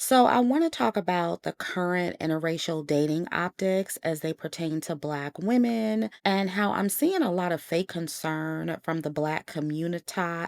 So, I want to talk about the current interracial dating optics as they pertain to Black women and how I'm seeing a lot of fake concern from the Black community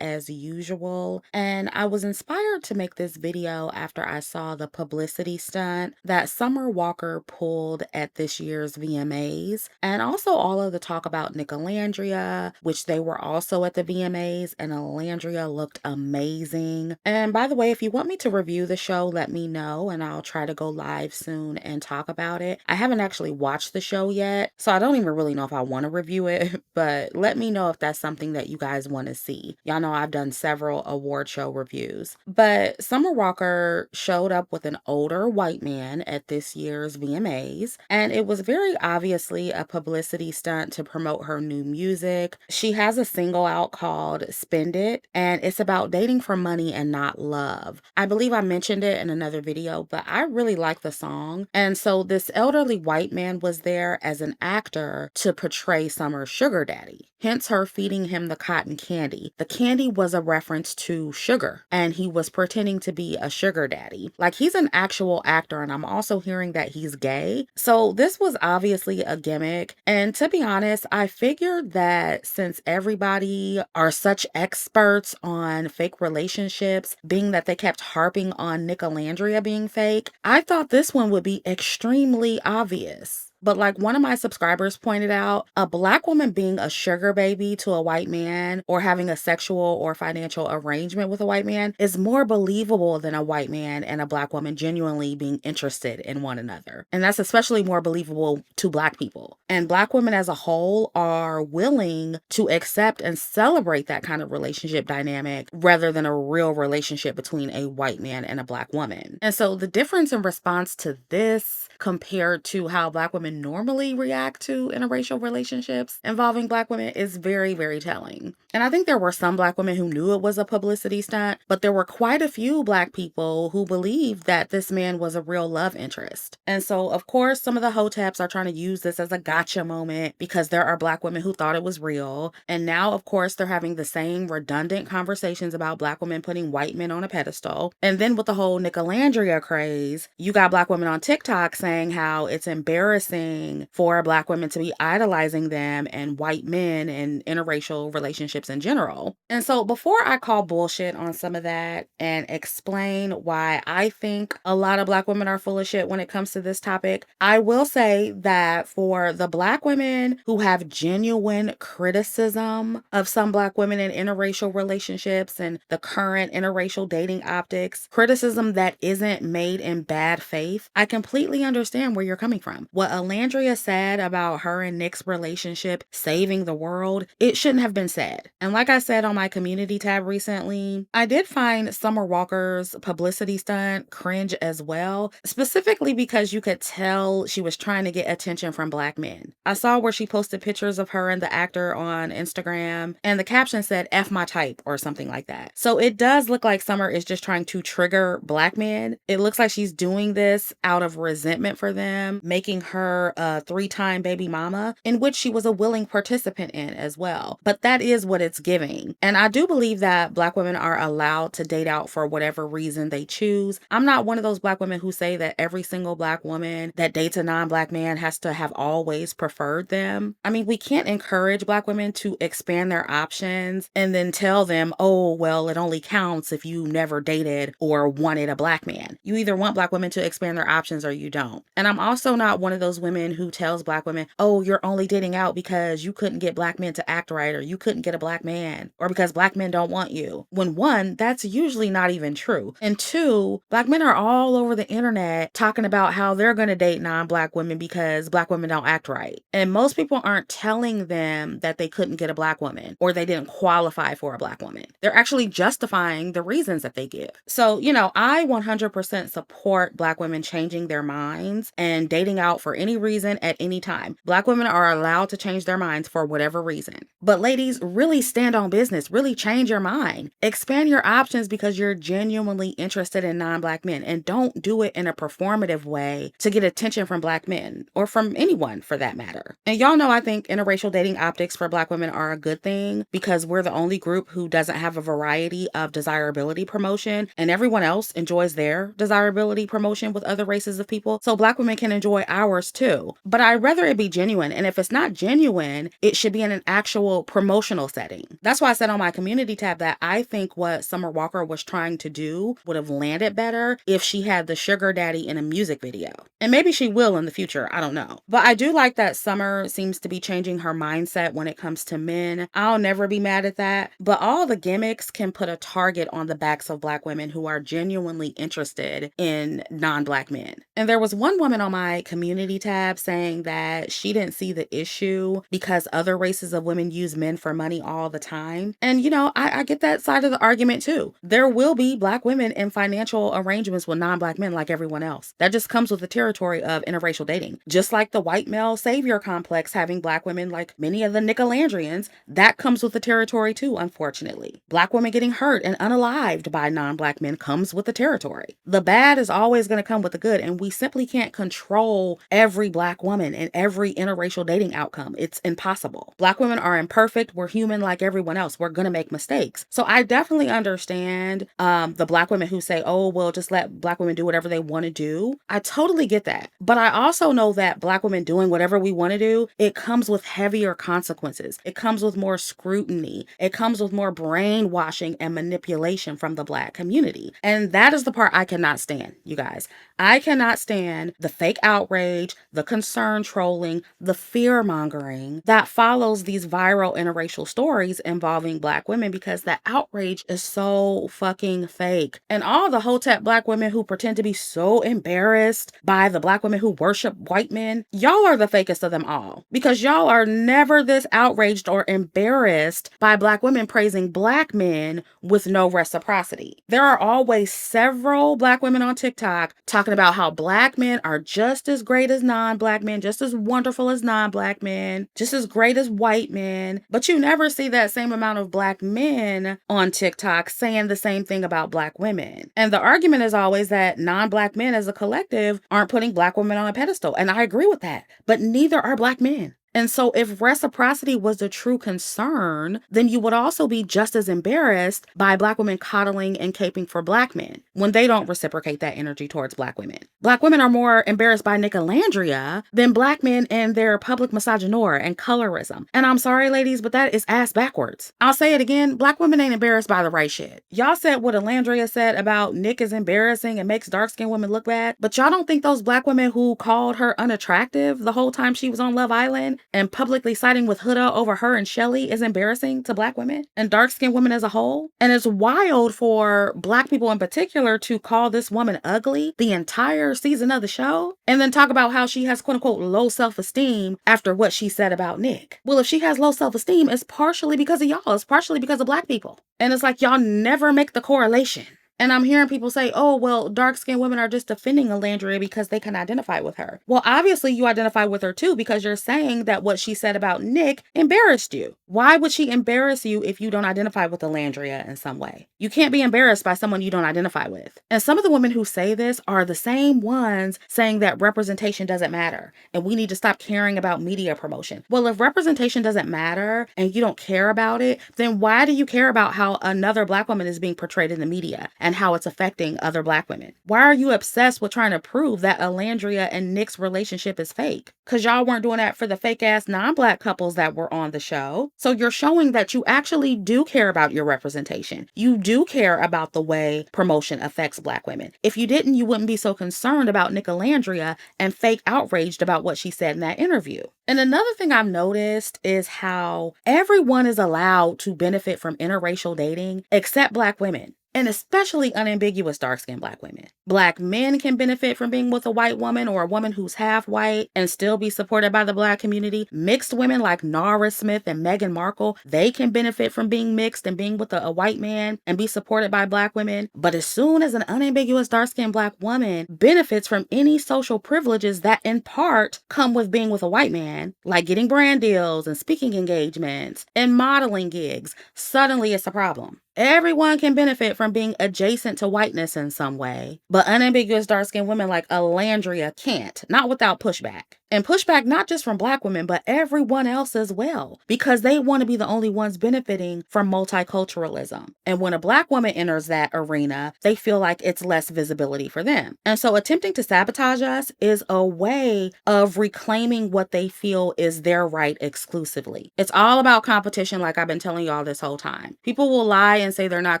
as usual. And I was inspired to make this video after I saw the publicity stunt that Summer Walker pulled at this year's VMAs, and also all of the talk about Nicolandria, which they were also at the VMAs, and Nicolandria looked amazing. And by the way, if you want me to review the show, let me know and I'll try to go live soon and talk about it. I haven't actually watched the show yet, so I don't even really know if I want to review it, but let me know if that's something that you guys want to see. Y'all know I've done several award show reviews. But Summer Walker showed up with an older white man at this year's VMAs, and it was very obviously a publicity stunt to promote her new music. She has a single out called Spend It, and it's about dating for money and not love. I believe I mentioned it in another video, but I really like the song. And so this elderly white man was there as an actor to portray Summer's sugar daddy, hence her feeding him the cotton candy. The candy was a reference to sugar, and he was pretending to be a sugar daddy. Like, he's an actual actor, and I'm also hearing that he's gay. So this was obviously a gimmick. And to be honest, I figured that since everybody are such experts on fake relationships, being that they kept harping on Nicolandria being fake, I thought this one would be extremely obvious. But like one of my subscribers pointed out, a Black woman being a sugar baby to a white man or having a sexual or financial arrangement with a white man is more believable than a white man and a Black woman genuinely being interested in one another. And that's especially more believable to Black people. And Black women as a whole are willing to accept and celebrate that kind of relationship dynamic rather than a real relationship between a white man and a Black woman. And so the difference in response to this compared to how Black women normally react to interracial relationships involving Black women is very, very telling. And I think there were some Black women who knew it was a publicity stunt, but there were quite a few Black people who believed that this man was a real love interest. And so, of course, some of the hoteps are trying to use this as a gotcha moment because there are Black women who thought it was real. And now, of course, they're having the same redundant conversations about Black women putting white men on a pedestal. And then with the whole Nicolandria craze, you got Black women on TikTok saying how it's embarrassing for Black women to be idolizing them and white men and interracial relationships in general. And so before I call bullshit on some of that and explain why I think a lot of Black women are full of shit when it comes to this topic, I will say that for the Black women who have genuine criticism of some Black women in interracial relationships and the current interracial dating optics, criticism that isn't made in bad faith, I completely understand where you're coming from. What Alandria said about her and Nick's relationship saving the world, it shouldn't have been said. And like I said on my community tab recently, I did find Summer Walker's publicity stunt cringe as well, specifically because you could tell she was trying to get attention from Black men. I saw where she posted pictures of her and the actor on Instagram, and the caption said, "F my type," or something like that. So it does look like Summer is just trying to trigger Black men. It looks like she's doing this out of resentment for them, making her a 3-time baby mama, in which she was a willing participant in as well. But that is what it's giving. And I do believe that Black women are allowed to date out for whatever reason they choose. I'm not one of those Black women who say that every single Black woman that dates a non-Black man has to have always preferred them. I mean, we can't encourage Black women to expand their options and then tell them, oh, well, it only counts if you never dated or wanted a Black man. You either want Black women to expand their options or you don't. And I'm also not one of those women who tells Black women, oh, you're only dating out because you couldn't get Black men to act right, or you couldn't get a Black man, or because Black men don't want you. When one, that's usually not even true. And two, Black men are all over the internet talking about how they're going to date non-Black women because Black women don't act right. And most people aren't telling them that they couldn't get a Black woman or they didn't qualify for a Black woman. They're actually justifying the reasons that they give. So, I 100% support Black women changing their minds and dating out for any any reason at any time. Black women are allowed to change their minds for whatever reason. But ladies, really stand on business. Really change your mind. Expand your options because you're genuinely interested in non-Black men. And don't do it in a performative way to get attention from Black men or from anyone for that matter. And y'all know I think interracial dating optics for Black women are a good thing because we're the only group who doesn't have a variety of desirability promotion, and everyone else enjoys their desirability promotion with other races of people. So Black women can enjoy ours too. But I'd rather it be genuine. And if it's not genuine, it should be in an actual promotional setting. That's why I said on my community tab that I think what Summer Walker was trying to do would have landed better if she had the sugar daddy in a music video. And maybe she will in the future. I don't know. But I do like that Summer seems to be changing her mindset when it comes to men. I'll never be mad at that. But all the gimmicks can put a target on the backs of Black women who are genuinely interested in non-Black men. And there was one woman on my community tab saying that she didn't see the issue because other races of women use men for money all the time. And I get that side of the argument too. There will be Black women in financial arrangements with non-Black men like everyone else. That just comes with the territory of interracial dating. Just like the white male savior complex having Black women like many of the Nicolandrians, that comes with the territory too, unfortunately. Black women getting hurt and unalived by non-Black men comes with the territory. The bad is always going to come with the good, and we simply can't control every Black woman and every interracial dating outcome. It's impossible. Black women are imperfect. We're human like everyone else. We're going to make mistakes. So I definitely understand the Black women who say, oh, well, just let Black women do whatever they want to do. I totally get that. But I also know that Black women doing whatever we want to do, it comes with heavier consequences. It comes with more scrutiny. It comes with more brainwashing and manipulation from the Black community. And that is the part I cannot stand, you guys. I cannot stand the fake outrage, the concern trolling, the fear mongering that follows these viral interracial stories involving Black women because the outrage is so fucking fake. And all the hotep Black women who pretend to be so embarrassed by the Black women who worship white men, y'all are the fakest of them all because y'all are never this outraged or embarrassed by Black women praising Black men with no reciprocity. There are always several Black women on TikTok talking about how Black men are just as great as non-Black men, just as wonderful as non-Black men, just as great as white men. But you never see that same amount of Black men on TikTok saying the same thing about Black women. And the argument is always that non-Black men as a collective aren't putting Black women on a pedestal. And I agree with that. But neither are Black men. And so if reciprocity was the true concern, then you would also be just as embarrassed by Black women coddling and caping for Black men when they don't reciprocate that energy towards Black women. Black women are more embarrassed by Nicolandria than Black men and their public misogynoir and colorism. And I'm sorry, ladies, but that is ass backwards. I'll say it again. Black women ain't embarrassed by the right shit. Y'all said what Alandria said about Nick is embarrassing and makes dark-skinned women look bad, but y'all don't think those Black women who called her unattractive the whole time she was on Love Island and publicly siding with Huda over her and Shelly is embarrassing to Black women and dark-skinned women as a whole? And it's wild for Black people in particular to call this woman ugly the entire season of the show and then talk about how she has quote-unquote low self-esteem after what she said about Nick. Well, if she has low self-esteem, it's partially because of y'all. It's partially because of Black people. And it's like y'all never make the correlation. And I'm hearing people say, oh, well, dark-skinned women are just defending Alandria because they can identify with her. Well, obviously you identify with her too because you're saying that what she said about Nick embarrassed you. Why would she embarrass you if you don't identify with Alandria in some way? You can't be embarrassed by someone you don't identify with. And some of the women who say this are the same ones saying that representation doesn't matter and we need to stop caring about media promotion. Well, if representation doesn't matter and you don't care about it, then why do you care about how another Black woman is being portrayed in the media and how it's affecting other Black women? Why are you obsessed with trying to prove that Alandria and Nick's relationship is fake? Because y'all weren't doing that for the fake ass non-Black couples that were on the show. So you're showing that you actually do care about your representation. You do care about the way promotion affects Black women. If you didn't, you wouldn't be so concerned about Nicolandria and fake outraged about what she said in that interview. And another thing I've noticed is how everyone is allowed to benefit from interracial dating except Black women. And especially unambiguous dark-skinned Black women. Black men can benefit from being with a white woman or a woman who's half white and still be supported by the Black community. Mixed women like Nara Smith and Meghan Markle, they can benefit from being mixed and being with a white man and be supported by Black women. But as soon as an unambiguous dark-skinned Black woman benefits from any social privileges that in part come with being with a white man, like getting brand deals and speaking engagements and modeling gigs, suddenly it's a problem. Everyone can benefit from being adjacent to whiteness in some way, but unambiguous dark-skinned women like Alandria can't, not without pushback. And pushback not just from Black women, but everyone else as well, because they want to be the only ones benefiting from multiculturalism. And when a Black woman enters that arena, they feel like it's less visibility for them. And so attempting to sabotage us is a way of reclaiming what they feel is their right exclusively. It's all about competition, like I've been telling y'all this whole time. People will lie and say they're not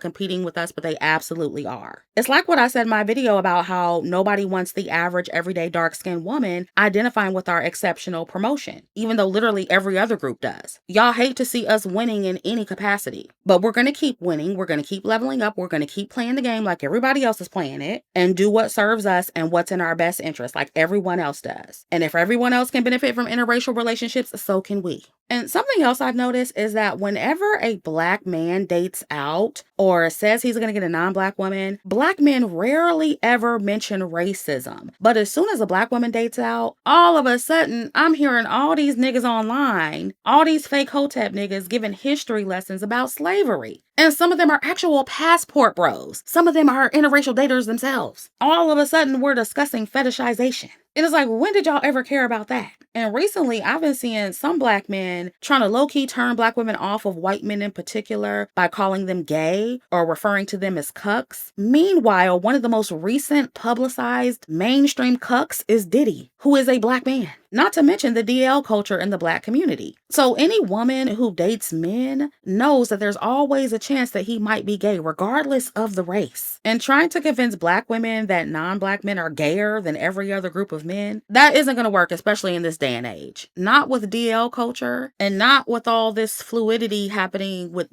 competing with us, but they absolutely are. It's like what I said in my video about how nobody wants the average everyday dark-skinned woman identifying with our exceptional promotion, even though literally every other group does. Y'all hate to see us winning in any capacity, but we're going to keep winning. We're going to keep leveling up. We're going to keep playing the game like everybody else is playing it and do what serves us and what's in our best interest like everyone else does. And if everyone else can benefit from interracial relationships, so can we. And something else I've noticed is that whenever a Black man dates out or says he's going to get a non-Black woman, Black men rarely ever mention racism. But as soon as a Black woman dates out, all of a sudden, I'm hearing all these niggas online, all these fake hotep niggas giving history lessons about slavery. And some of them are actual passport bros. Some of them are interracial daters themselves. All of a sudden, we're discussing fetishization. It is like, when did y'all ever care about that? And recently, I've been seeing some Black men trying to low-key turn Black women off of white men in particular by calling them gay or referring to them as cucks. Meanwhile, one of the most recent publicized mainstream cucks is Diddy, who is a Black man. Not to mention the DL culture in the Black community. So any woman who dates men knows that there's always a chance that he might be gay, regardless of the race. And trying to convince Black women that non-Black men are gayer than every other group of men, that isn't going to work, especially in this day and age. Not with DL culture and not with all this fluidity happening with,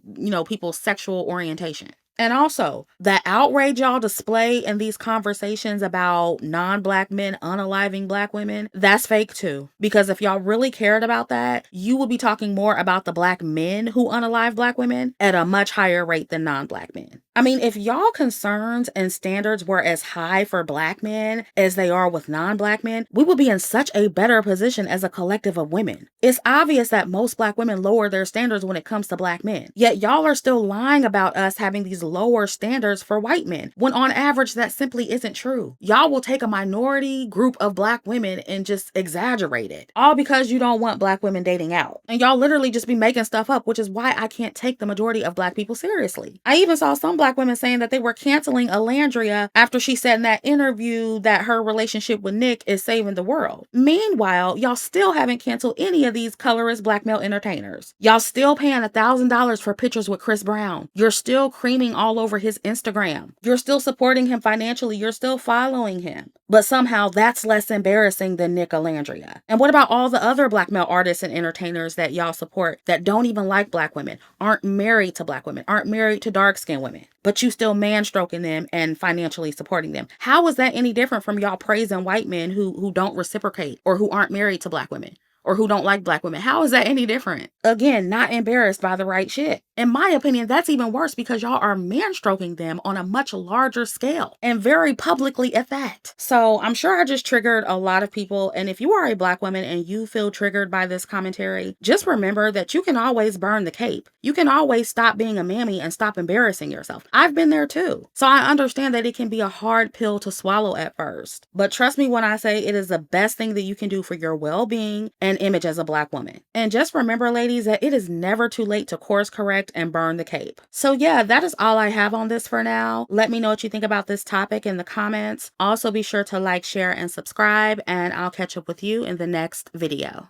people's sexual orientation. And also, the outrage y'all display in these conversations about non-Black men unaliving Black women, that's fake too. Because if y'all really cared about that, you would be talking more about the Black men who unalive Black women at a much higher rate than non-Black men. I mean, if y'all concerns and standards were as high for Black men as they are with non-Black men, we would be in such a better position as a collective of women. It's obvious that most Black women lower their standards when it comes to Black men. Yet y'all are still lying about us having these lower standards for white men, when on average that simply isn't true. Y'all will take a minority group of Black women and just exaggerate it, all because you don't want Black women dating out. And y'all literally just be making stuff up, which is why I can't take the majority of Black people seriously. I even saw some Black women saying that they were canceling Alandria after she said in that interview that her relationship with Nick is saving the world. Meanwhile, y'all still haven't canceled any of these colorist Black male entertainers. Y'all still paying $1,000 for pictures with Chris Brown. You're still creaming all over his Instagram. You're still supporting him financially. You're still following him. But somehow that's less embarrassing than Nicolandria. And what about all the other Black male artists and entertainers that y'all support that don't even like Black women, aren't married to Black women, aren't married to dark-skinned women, but you still man-stroking them and financially supporting them? How is that any different from y'all praising white men who don't reciprocate or who aren't married to Black women? Or who don't like Black women? How is that any different? Again, not embarrassed by the right shit. In my opinion, that's even worse because y'all are man-stroking them on a much larger scale and very publicly at that. So I'm sure I just triggered a lot of people. And if you are a Black woman and you feel triggered by this commentary, just remember that you can always burn the cape. You can always stop being a mammy and stop embarrassing yourself. I've been there too. So I understand that it can be a hard pill to swallow at first. But trust me when I say it is the best thing that you can do for your well-being and image as a Black woman. And just remember, ladies, that it is never too late to course correct and burn the cape. So yeah, that is all I have on this for now. Let me know what you think about this topic in the comments. Also be sure to like, share, and subscribe, and I'll catch up with you in the next video.